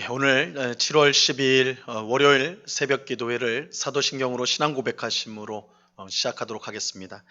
오늘 7월 12일 월요일 새벽 기도회를 사도신경으로 신앙 고백하심으로 시작하도록 하겠습니다.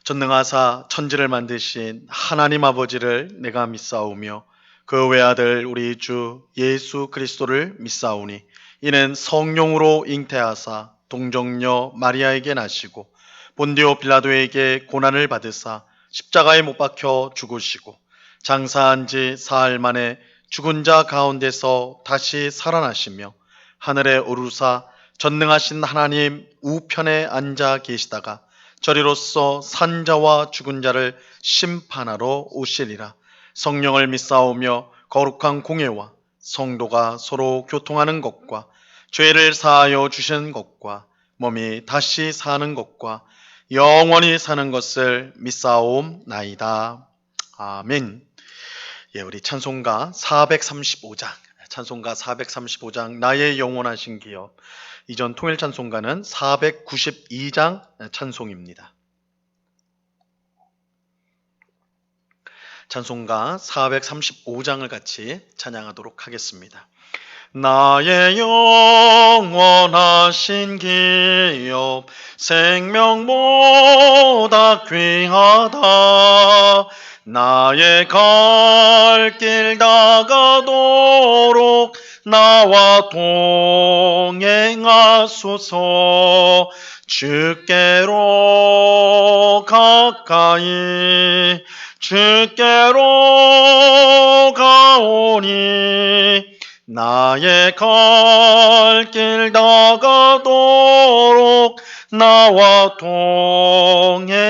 전능하사 천지를 만드신 하나님 아버지를 내가 믿사오며 그 외아들 우리 주 예수 그리스도를 믿사오니 이는 성령으로 잉태하사 동정녀 마리아에게 나시고 본디오 빌라도에게 고난을 받으사 십자가에 못 박혀 죽으시고 장사한 지 사흘 만에 죽은 자 가운데서 다시 살아나시며 하늘에 오르사 전능하신 하나님 우편에 앉아 계시다가 저리로서 산자와 죽은 자를 심판하러 오시리라. 성령을 믿사오며 거룩한 공예와 성도가 서로 교통하는 것과 죄를 사하여 주신 것과 몸이 다시 사는 것과 영원히 사는 것을 믿사옵나이다. 아멘. 우리 찬송가 435장 나의 영원하신 기업. 이전 통일 찬송가는 492장 찬송입니다. 찬송가 435장을 같이 찬양하도록 하겠습니다. 나의 영원하신 기업 생명보다 귀하다. 나의 갈 길 다가도록 나와 동행하소서. 주께로 가까이 주께로 가오니 나의 갈 길 다가도록 나와 동행하소서.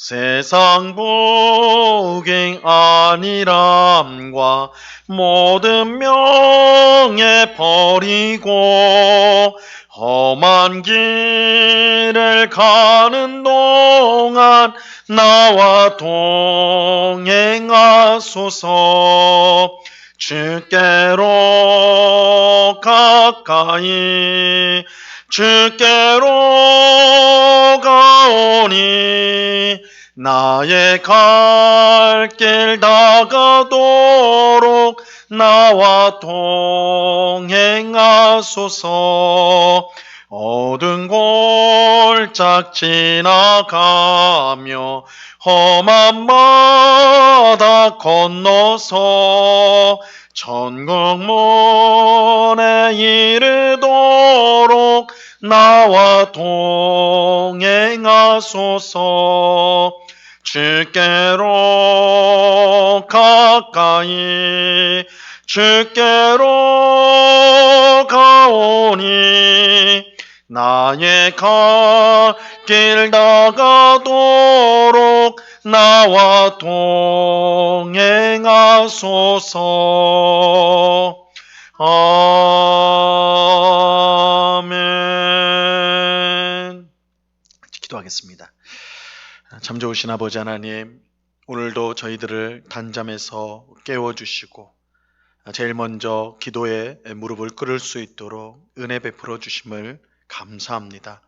세상 복행 안일함과 모든 명예 버리고 험한 길을 가는 동안 나와 동행하소서. 주께로 가까이 주께로 가오니 나의 갈 길 다가도록 나와 동행하소서. 어두운 골짝 지나가며 험한 바다 건너서 천국문에 이르도록 나와 동행하소서. 주께로 가까이 주께로 가오니 나의 갈 길 다가도록 나와 동행하소서. 아멘. 기도하겠습니다. 참 좋으신 아버지 하나님, 오늘도 저희들을 단잠에서 깨워주시고 제일 먼저 기도에 무릎을 꿇을 수 있도록 은혜 베풀어 주심을 감사합니다.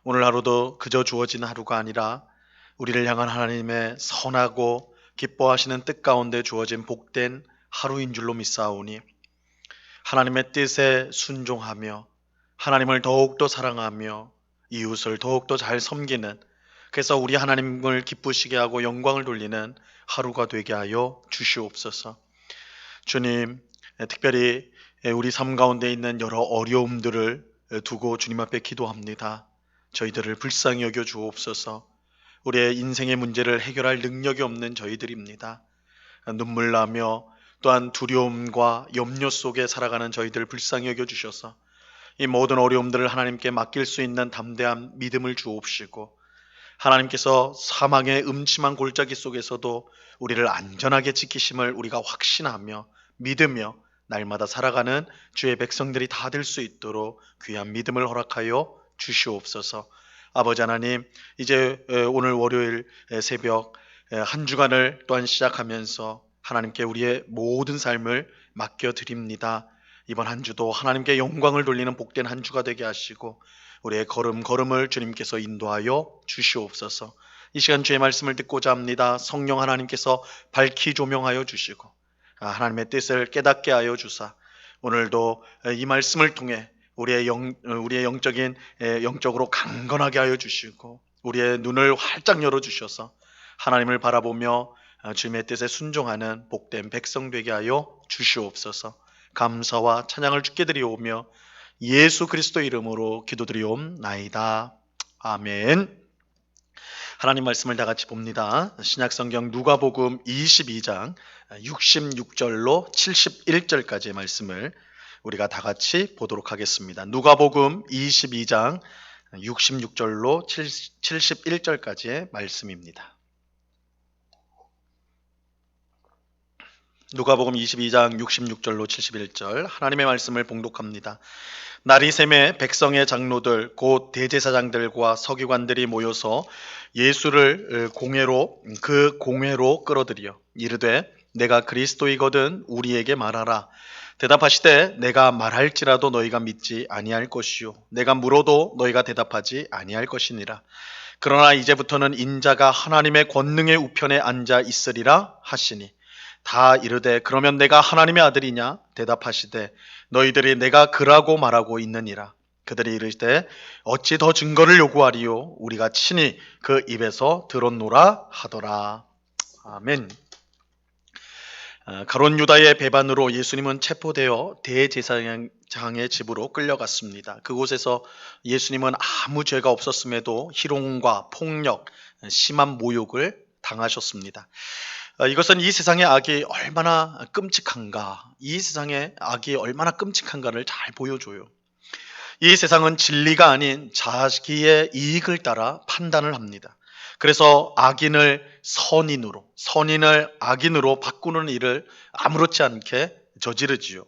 오늘 하루도 그저 주어진 하루가 아니라 우리를 향한 하나님의 선하고 기뻐하시는 뜻 가운데 주어진 복된 하루인 줄로 믿사오니 하나님의 뜻에 순종하며 하나님을 더욱더 사랑하며 이웃을 더욱더 잘 섬기는, 그래서 우리 하나님을 기쁘시게 하고 영광을 돌리는 하루가 되게 하여 주시옵소서. 주님, 특별히 우리 삶 가운데 있는 여러 어려움들을 두고 주님 앞에 기도합니다. 저희들을 불쌍히 여겨 주옵소서. 우리의 인생의 문제를 해결할 능력이 없는 저희들입니다. 눈물 나며 또한 두려움과 염려 속에 살아가는 저희들을 불쌍히 여겨 주셔서 이 모든 어려움들을 하나님께 맡길 수 있는 담대한 믿음을 주옵시고, 하나님께서 사망의 음침한 골짜기 속에서도 우리를 안전하게 지키심을 우리가 확신하며 믿으며 날마다 살아가는 주의 백성들이 다 될 수 있도록 귀한 믿음을 허락하여 주시옵소서. 아버지 하나님, 이제 오늘 월요일 새벽 한 주간을 또한 시작하면서 하나님께 우리의 모든 삶을 맡겨드립니다. 이번 한 주도 하나님께 영광을 돌리는 복된 한 주가 되게 하시고 우리의 걸음걸음을 주님께서 인도하여 주시옵소서. 이 시간 주의 말씀을 듣고자 합니다. 성령 하나님께서 밝히 조명하여 주시고 하나님의 뜻을 깨닫게 하여 주사 오늘도 이 말씀을 통해 우리의 영적으로 강건하게 하여 주시고 우리의 눈을 활짝 열어 주셔서 하나님을 바라보며 주님의 뜻에 순종하는 복된 백성 되게 하여 주시옵소서. 감사와 찬양을 주께 드리오며 예수 그리스도 이름으로 기도드리옵나이다. 아멘. 하나님 말씀을 다 같이 봅니다. 신약성경 누가복음 22장 66절로 71절까지의 말씀을 우리가 다 같이 보도록 하겠습니다. 누가복음 22장 66절로 71절까지의 말씀입니다. 누가복음 22장 66절로 71절 하나님의 말씀을 봉독합니다. 날이 새매 백성의 장로들 곧 대제사장들과 서기관들이 모여서 예수를 그 공회로 끌어들여 이르되 내가 그리스도이거든 우리에게 말하라. 대답하시되 내가 말할지라도 너희가 믿지 아니할 것이요 내가 물어도 너희가 대답하지 아니할 것이니라. 그러나 이제부터는 인자가 하나님의 권능의 우편에 앉아 있으리라 하시니 다 이르되 그러면 내가 하나님의 아들이냐? 대답하시되 너희들이 내가 그라고 말하고 있느니라. 그들이 이르되 어찌 더 증거를 요구하리요? 우리가 친히 그 입에서 들었노라 하더라. 아멘. 가룟 유다의 배반으로 예수님은 체포되어 대제사장의 집으로 끌려갔습니다. 그곳에서 예수님은 아무 죄가 없었음에도 희롱과 폭력, 심한 모욕을 당하셨습니다. 이것은 이 세상의 악이 얼마나 끔찍한가, 이 세상의 악이 얼마나 끔찍한가를 잘 보여줘요. 이 세상은 진리가 아닌 자기의 이익을 따라 판단을 합니다. 그래서 악인을 선인으로, 선인을 악인으로 바꾸는 일을 아무렇지 않게 저지르지요.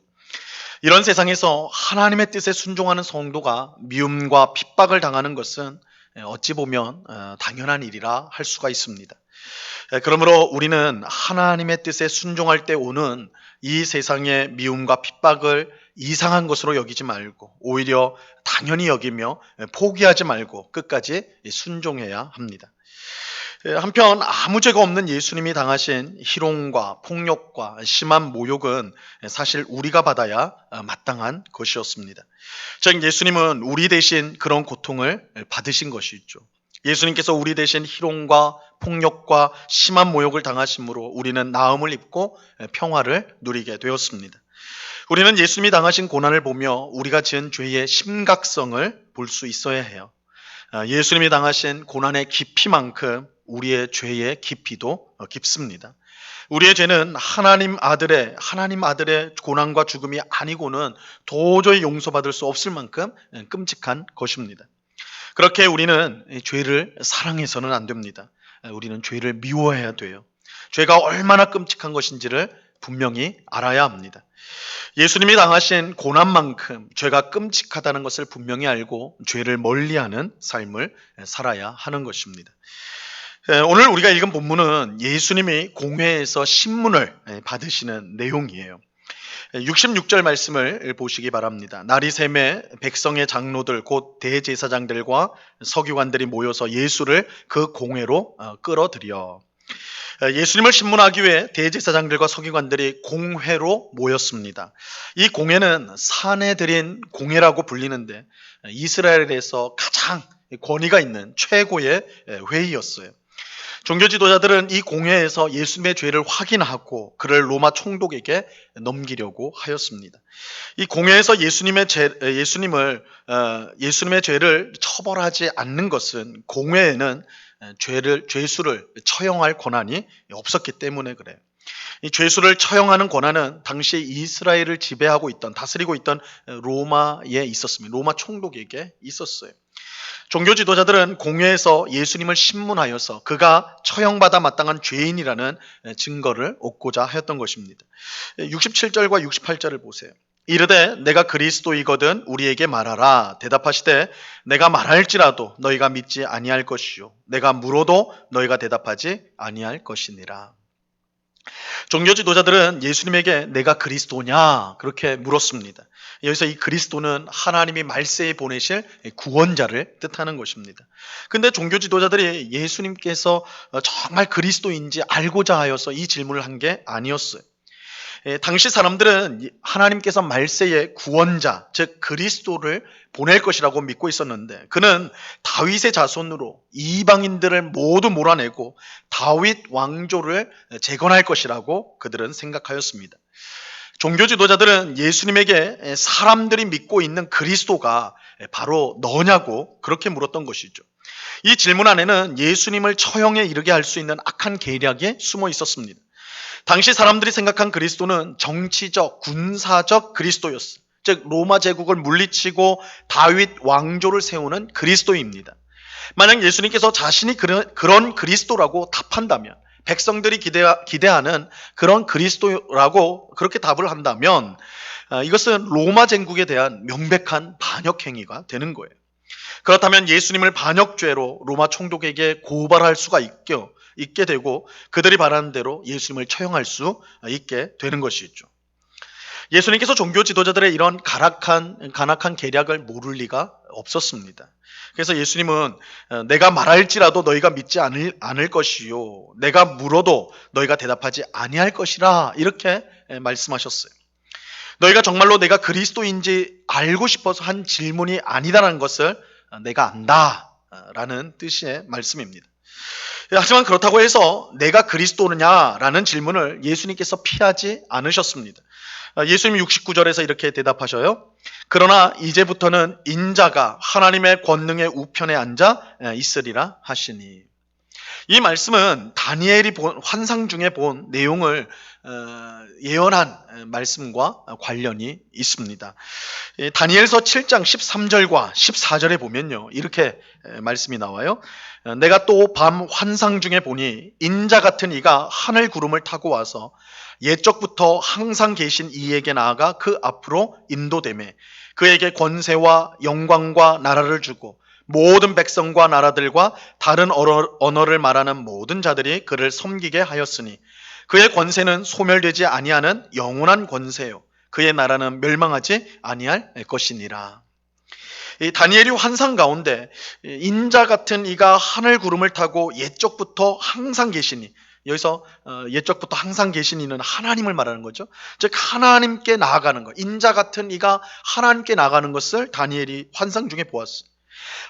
이런 세상에서 하나님의 뜻에 순종하는 성도가 미움과 핍박을 당하는 것은 어찌 보면 당연한 일이라 할 수가 있습니다. 그러므로 우리는 하나님의 뜻에 순종할 때 오는 이 세상의 미움과 핍박을 이상한 것으로 여기지 말고 오히려 당연히 여기며 포기하지 말고 끝까지 순종해야 합니다. 한편 아무 죄가 없는 예수님이 당하신 희롱과 폭력과 심한 모욕은 사실 우리가 받아야 마땅한 것이었습니다. 즉 예수님은 우리 대신 그런 고통을 받으신 것이죠. 예수님께서 우리 대신 희롱과 폭력과 심한 모욕을 당하심으로 우리는 나음을 입고 평화를 누리게 되었습니다. 우리는 예수님이 당하신 고난을 보며 우리가 지은 죄의 심각성을 볼 수 있어야 해요. 예수님이 당하신 고난의 깊이만큼 우리의 죄의 깊이도 깊습니다. 우리의 죄는 하나님 아들의 고난과 죽음이 아니고는 도저히 용서받을 수 없을 만큼 끔찍한 것입니다. 그렇게 우리는 죄를 사랑해서는 안 됩니다. 우리는 죄를 미워해야 돼요. 죄가 얼마나 끔찍한 것인지를 분명히 알아야 합니다. 예수님이 당하신 고난만큼 죄가 끔찍하다는 것을 분명히 알고 죄를 멀리하는 삶을 살아야 하는 것입니다. 오늘 우리가 읽은 본문은 예수님이 공회에서 신문을 받으시는 내용이에요. 66절 말씀을 보시기 바랍니다. 날이 새매 백성의 장로들 곧 대제사장들과 서기관들이 모여서 예수를 그 공회로 끌어들여. 예수님을 신문하기 위해 대제사장들과 서기관들이 공회로 모였습니다. 이 공회는 사내들인 공회라고 불리는데 이스라엘에서 가장 권위가 있는 최고의 회의였어요. 종교 지도자들은 이 공회에서 예수님의 죄를 확인하고 그를 로마 총독에게 넘기려고 하였습니다. 이 공회에서 예수님의 죄를 처벌하지 않는 것은 공회에는 죄수를 처형할 권한이 없었기 때문에 그래요. 이 죄수를 처형하는 권한은 당시 이스라엘을 다스리고 있던 로마에 있었습니다. 로마 총독에게 있었어요. 종교 지도자들은 공회에서 예수님을 신문하여서 그가 처형받아 마땅한 죄인이라는 증거를 얻고자 하였던 것입니다. 67절과 68절을 보세요. 이르되 내가 그리스도이거든 우리에게 말하라. 대답하시되 내가 말할지라도 너희가 믿지 아니할 것이요 내가 물어도 너희가 대답하지 아니할 것이니라. 종교 지도자들은 예수님에게 내가 그리스도냐 그렇게 물었습니다. 여기서 이 그리스도는 하나님이 말세에 보내실 구원자를 뜻하는 것입니다. 근데 종교 지도자들이 예수님께서 정말 그리스도인지 알고자 하여서 이 질문을 한 게 아니었어요. 당시 사람들은 하나님께서 말세에 구원자, 즉 그리스도를 보낼 것이라고 믿고 있었는데 그는 다윗의 자손으로 이방인들을 모두 몰아내고 다윗 왕조를 재건할 것이라고 그들은 생각하였습니다. 종교 지도자들은 예수님에게 사람들이 믿고 있는 그리스도가 바로 너냐고 그렇게 물었던 것이죠. 이 질문 안에는 예수님을 처형에 이르게 할 수 있는 악한 계략이 숨어 있었습니다. 당시 사람들이 생각한 그리스도는 정치적, 군사적 그리스도였어요. 즉 로마 제국을 물리치고 다윗 왕조를 세우는 그리스도입니다. 만약 예수님께서 자신이 그런 그리스도라고 답한다면, 백성들이 기대하는 그런 그리스도라고 그렇게 답을 한다면 이것은 로마 제국에 대한 명백한 반역 행위가 되는 거예요. 그렇다면 예수님을 반역죄로 로마 총독에게 고발할 수가 있게 되고 그들이 바라는 대로 예수님을 처형할 수 있게 되는 것이죠. 예수님께서 종교 지도자들의 이런 간악한 계략을 모를 리가 없었습니다. 그래서 예수님은 내가 말할지라도 너희가 믿지 않을 것이요 내가 물어도 너희가 대답하지 아니할 것이라 이렇게 말씀하셨어요. 너희가 정말로 내가 그리스도인지 알고 싶어서 한 질문이 아니다라는 것을 내가 안다 라는 뜻의 말씀입니다. 하지만 그렇다고 해서 내가 그리스도느냐라는 질문을 예수님께서 피하지 않으셨습니다. 예수님 69절에서 이렇게 대답하셔요. 그러나 이제부터는 인자가 하나님의 권능의 우편에 앉아 있으리라 하시니. 이 말씀은 다니엘이 본 환상 중에 본 내용을 예언한 말씀과 관련이 있습니다. 다니엘서 7장 13절과 14절에 보면요 이렇게 말씀이 나와요. 내가 또 밤 환상 중에 보니 인자 같은 이가 하늘 구름을 타고 와서 옛적부터 항상 계신 이에게 나아가 그 앞으로 인도되매 그에게 권세와 영광과 나라를 주고 모든 백성과 나라들과 다른 언어를 말하는 모든 자들이 그를 섬기게 하였으니 그의 권세는 소멸되지 아니하는 영원한 권세요 그의 나라는 멸망하지 아니할 것이니라. 이 다니엘이 환상 가운데 인자 같은 이가 하늘 구름을 타고 옛적부터 항상 계시니, 여기서 옛적부터 항상 계신 이는 하나님을 말하는 거죠. 즉 하나님께 나아가는 것, 인자 같은 이가 하나님께 나아가는 것을 다니엘이 환상 중에 보았어요.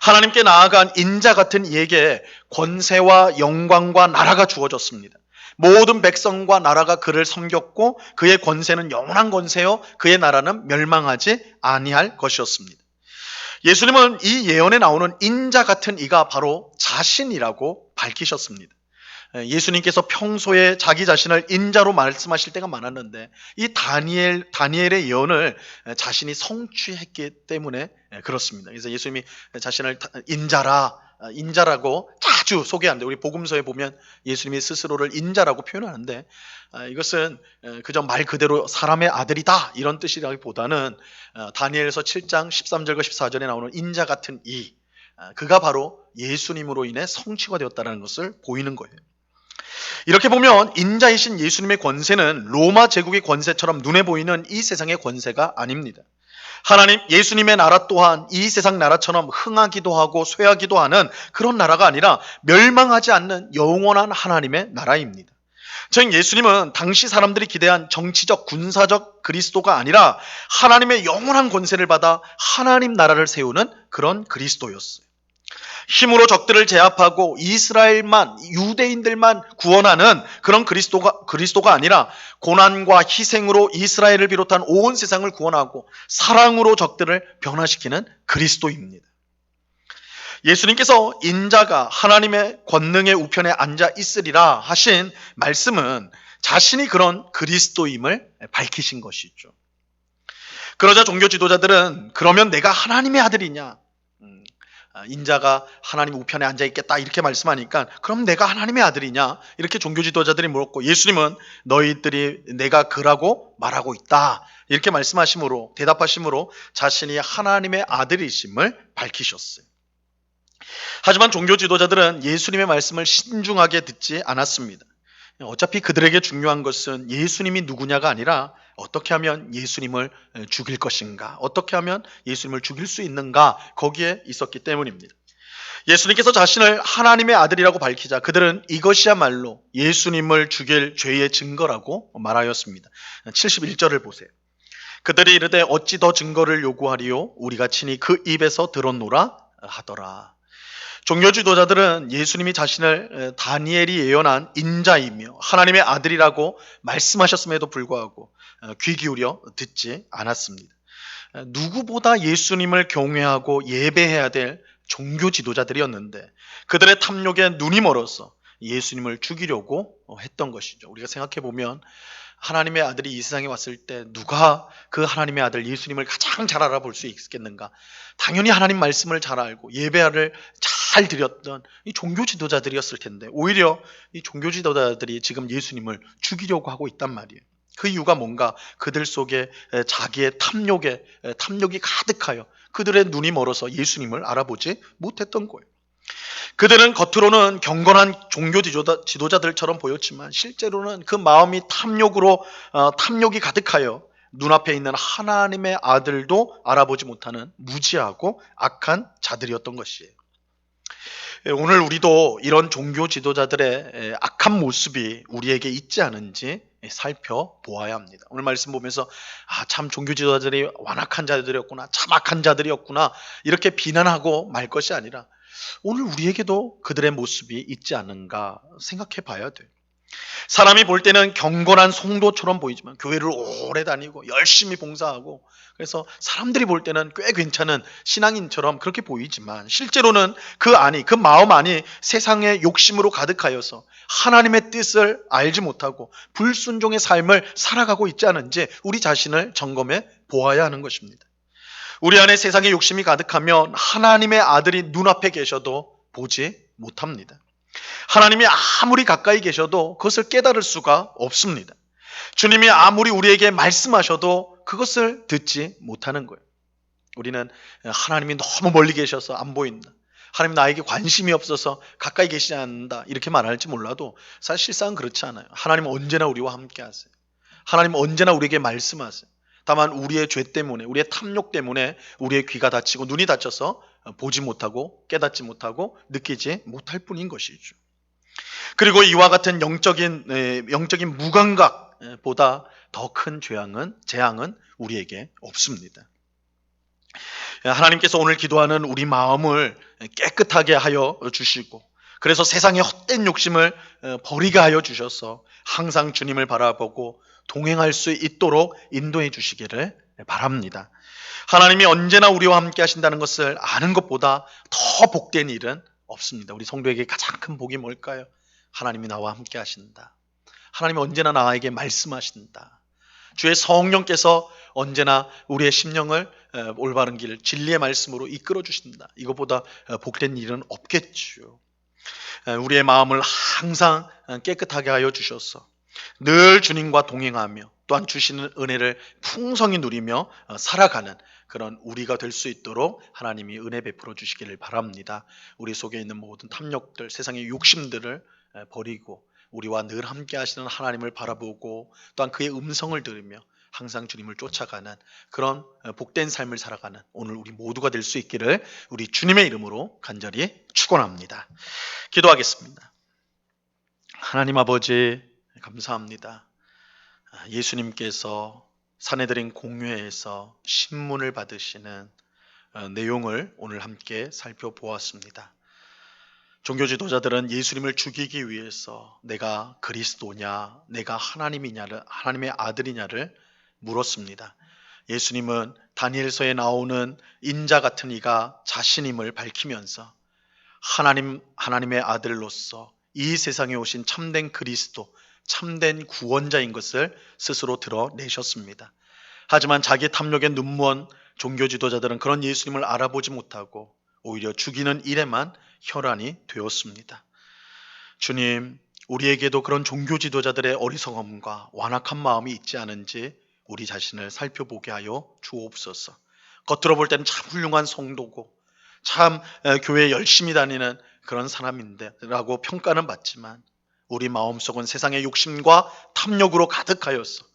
하나님께 나아간 인자 같은 이에게 권세와 영광과 나라가 주어졌습니다. 모든 백성과 나라가 그를 섬겼고 그의 권세는 영원한 권세요 그의 나라는 멸망하지 아니할 것이었습니다. 예수님은 이 예언에 나오는 인자 같은 이가 바로 자신이라고 밝히셨습니다. 예수님께서 평소에 자기 자신을 인자로 말씀하실 때가 많았는데 이 다니엘의 예언을 자신이 성취했기 때문에 그렇습니다. 그래서 예수님이 자신을 인자라고 자주 소개하는데 우리 복음서에 보면 예수님이 스스로를 인자라고 표현하는데 이것은 그저 말 그대로 사람의 아들이다 이런 뜻이라기보다는 다니엘서 7장 13절과 14절에 나오는 인자 같은 이 그가 바로 예수님으로 인해 성취가 되었다는 것을 보이는 거예요. 이렇게 보면 인자이신 예수님의 권세는 로마 제국의 권세처럼 눈에 보이는 이 세상의 권세가 아닙니다. 하나님 예수님의 나라 또한 이 세상 나라처럼 흥하기도 하고 쇠하기도 하는 그런 나라가 아니라 멸망하지 않는 영원한 하나님의 나라입니다. 즉 예수님은 당시 사람들이 기대한 정치적 군사적 그리스도가 아니라 하나님의 영원한 권세를 받아 하나님 나라를 세우는 그런 그리스도였어요. 힘으로 적들을 제압하고 이스라엘만 유대인들만 구원하는 그런 그리스도가 아니라 고난과 희생으로 이스라엘을 비롯한 온 세상을 구원하고 사랑으로 적들을 변화시키는 그리스도입니다. 예수님께서 인자가 하나님의 권능의 우편에 앉아 있으리라 하신 말씀은 자신이 그런 그리스도임을 밝히신 것이죠. 그러자 종교 지도자들은 그러면 내가 하나님의 아들이냐? 인자가 하나님 우편에 앉아 있겠다 이렇게 말씀하니까 그럼 내가 하나님의 아들이냐 이렇게 종교 지도자들이 물었고 예수님은 너희들이 내가 그라고 말하고 있다 이렇게 대답하심으로 자신이 하나님의 아들이심을 밝히셨어요. 하지만 종교 지도자들은 예수님의 말씀을 신중하게 듣지 않았습니다. 어차피 그들에게 중요한 것은 예수님이 누구냐가 아니라 어떻게 하면 예수님을 죽일 것인가, 어떻게 하면 예수님을 죽일 수 있는가 거기에 있었기 때문입니다. 예수님께서 자신을 하나님의 아들이라고 밝히자 그들은 이것이야말로 예수님을 죽일 죄의 증거라고 말하였습니다. 71절을 보세요. 그들이 이르되 어찌 더 증거를 요구하리요? 우리가 친히 그 입에서 들었노라 하더라. 종교 지도자들은 예수님이 자신을 다니엘이 예언한 인자이며 하나님의 아들이라고 말씀하셨음에도 불구하고 귀 기울여 듣지 않았습니다. 누구보다 예수님을 경외하고 예배해야 될 종교 지도자들이었는데 그들의 탐욕에 눈이 멀어서 예수님을 죽이려고 했던 것이죠. 우리가 생각해 보면 하나님의 아들이 이 세상에 왔을 때 누가 그 하나님의 아들 예수님을 가장 잘 알아볼 수 있겠는가? 당연히 하나님 말씀을 잘 알고 예배를 잘 드렸던 이 종교 지도자들이었을 텐데 오히려 이 종교 지도자들이 지금 예수님을 죽이려고 하고 있단 말이에요. 그 이유가 뭔가 그들 속에 자기의 탐욕이 가득하여 그들의 눈이 멀어서 예수님을 알아보지 못했던 거예요. 그들은 겉으로는 경건한 종교 지도자들처럼 보였지만 실제로는 그 마음이 탐욕이 가득하여 눈앞에 있는 하나님의 아들도 알아보지 못하는 무지하고 악한 자들이었던 것이에요. 오늘 우리도 이런 종교 지도자들의 악한 모습이 우리에게 있지 않은지 살펴보아야 합니다. 오늘 말씀 보면서 참 종교 지도자들이 완악한 자들이었구나, 참 악한 자들이었구나 이렇게 비난하고 말 것이 아니라 오늘 우리에게도 그들의 모습이 있지 않은가 생각해 봐야 돼요. 사람이 볼 때는 경건한 성도처럼 보이지만 교회를 오래 다니고 열심히 봉사하고 그래서 사람들이 볼 때는 꽤 괜찮은 신앙인처럼 그렇게 보이지만 실제로는 그 마음 안이 세상의 욕심으로 가득하여서 하나님의 뜻을 알지 못하고 불순종의 삶을 살아가고 있지 않은지 우리 자신을 점검해 보아야 하는 것입니다. 우리 안에 세상의 욕심이 가득하면 하나님의 아들이 눈앞에 계셔도 보지 못합니다. 하나님이 아무리 가까이 계셔도 그것을 깨달을 수가 없습니다. 주님이 아무리 우리에게 말씀하셔도 그것을 듣지 못하는 거예요. 우리는 하나님이 너무 멀리 계셔서 안 보인다. 하나님 나에게 관심이 없어서 가까이 계시지 않는다. 이렇게 말할지 몰라도 사실상 그렇지 않아요. 하나님은 언제나 우리와 함께 하세요. 하나님은 언제나 우리에게 말씀하세요. 다만 우리의 죄 때문에 우리의 탐욕 때문에 우리의 귀가 닫히고 눈이 닫혀서 보지 못하고 깨닫지 못하고 느끼지 못할 뿐인 것이죠. 그리고 이와 같은 영적인 무감각보다 더 큰 재앙은 우리에게 없습니다. 하나님께서 오늘 기도하는 우리 마음을 깨끗하게 하여 주시고 그래서 세상의 헛된 욕심을 버리게 하여 주셔서 항상 주님을 바라보고 동행할 수 있도록 인도해 주시기를 바랍니다. 하나님이 언제나 우리와 함께 하신다는 것을 아는 것보다 더 복된 일은 없습니다. 우리 성도에게 가장 큰 복이 뭘까요? 하나님이 나와 함께 하신다. 하나님이 언제나 나에게 말씀하신다. 주의 성령께서 언제나 우리의 심령을 올바른 길, 진리의 말씀으로 이끌어 주신다. 이것보다 복된 일은 없겠죠. 우리의 마음을 항상 깨끗하게 하여 주셔서 늘 주님과 동행하며 또한 주시는 은혜를 풍성히 누리며 살아가는 그런 우리가 될 수 있도록 하나님이 은혜 베풀어 주시기를 바랍니다. 우리 속에 있는 모든 탐욕들, 세상의 욕심들을 버리고 우리와 늘 함께 하시는 하나님을 바라보고 또한 그의 음성을 들으며 항상 주님을 쫓아가는 그런 복된 삶을 살아가는 오늘 우리 모두가 될 수 있기를 우리 주님의 이름으로 간절히 축원합니다. 기도하겠습니다. 하나님 아버지 감사합니다. 예수님께서 사내들인 공회에서 신문을 받으시는 내용을 오늘 함께 살펴보았습니다. 종교 지도자들은 예수님을 죽이기 위해서 내가 그리스도냐, 내가 하나님의 아들이냐를 물었습니다. 예수님은 다니엘서에 나오는 인자 같은 이가 자신임을 밝히면서 하나님의 아들로서 이 세상에 오신 참된 그리스도, 참된 구원자인 것을 스스로 드러내셨습니다. 하지만 자기 탐욕에 눈먼 종교 지도자들은 그런 예수님을 알아보지 못하고 오히려 죽이는 일에만 혈안이 되었습니다. 주님, 우리에게도 그런 종교 지도자들의 어리석음과 완악한 마음이 있지 않은지 우리 자신을 살펴보게 하여 주옵소서. 겉으로 볼 때는 참 훌륭한 성도고 참 교회 열심히 다니는 그런 사람인데 라고 평가는 받지만 우리 마음속은 세상의 욕심과 탐욕으로 가득하여서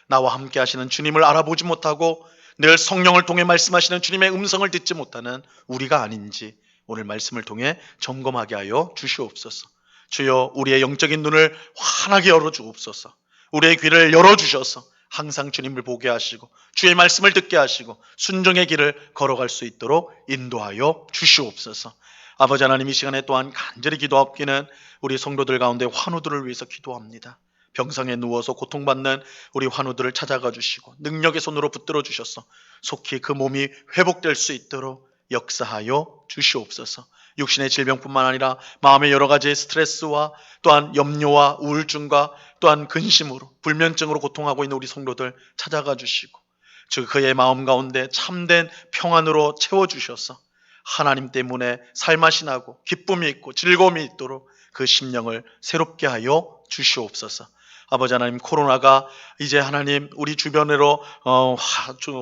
나와 함께 하시는 주님을 알아보지 못하고 늘 성령을 통해 말씀하시는 주님의 음성을 듣지 못하는 우리가 아닌지 오늘 말씀을 통해 점검하게 하여 주시옵소서. 주여, 우리의 영적인 눈을 환하게 열어주옵소서. 우리의 귀를 열어주셔서 항상 주님을 보게 하시고 주의 말씀을 듣게 하시고 순종의 길을 걸어갈 수 있도록 인도하여 주시옵소서. 아버지 하나님, 이 시간에 또한 간절히 기도하옵기는 우리 성도들 가운데 환우들을 위해서 기도합니다. 병상에 누워서 고통받는 우리 환우들을 찾아가 주시고 능력의 손으로 붙들어 주셔서 속히 그 몸이 회복될 수 있도록 역사하여 주시옵소서. 육신의 질병뿐만 아니라 마음의 여러 가지 스트레스와 또한 염려와 우울증과 또한 근심으로 불면증으로 고통하고 있는 우리 성도들 찾아가 주시고 그의 마음 가운데 참된 평안으로 채워주셔서 하나님 때문에 살맛이 나고 기쁨이 있고 즐거움이 있도록 그 심령을 새롭게 하여 주시옵소서. 아버지 하나님, 코로나가 이제 하나님 우리 주변으로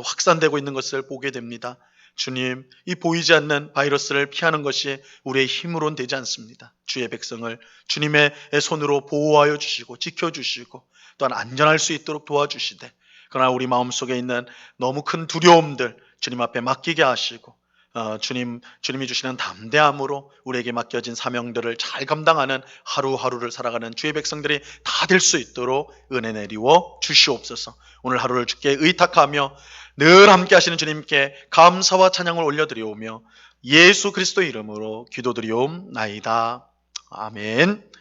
확산되고 있는 것을 보게 됩니다. 주님, 이 보이지 않는 바이러스를 피하는 것이 우리의 힘으로는 되지 않습니다. 주의 백성을 주님의 손으로 보호하여 주시고 지켜주시고 또한 안전할 수 있도록 도와주시되, 그러나 우리 마음속에 있는 너무 큰 두려움들 주님 앞에 맡기게 하시고 주님이 주시는 담대함으로 우리에게 맡겨진 사명들을 잘 감당하는 하루하루를 살아가는 주의 백성들이 다 될 수 있도록 은혜 내리워 주시옵소서. 오늘 하루를 주께 의탁하며 늘 함께 하시는 주님께 감사와 찬양을 올려드리오며 예수 그리스도의 이름으로 기도드리옵나이다. 아멘.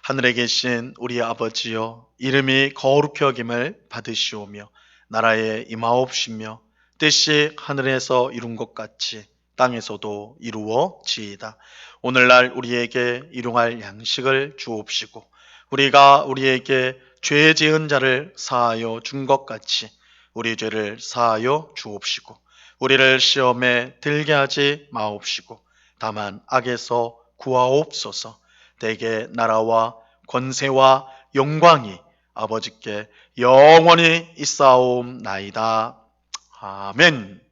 하늘에 계신 우리 아버지여, 이름이 거룩히 여김을 받으시오며 나라에 임하옵시며 뜻이 하늘에서 이룬 것 같이 땅에서도 이루어지이다. 오늘날 우리에게 일용할 양식을 주옵시고 우리가 우리에게 죄 지은 자를 사하여 준 것 같이 우리 죄를 사하여 주옵시고 우리를 시험에 들게 하지 마옵시고 다만 악에서 구하옵소서. 대개 나라와 권세와 영광이 아버지께 영원히 있사옵나이다. 아멘.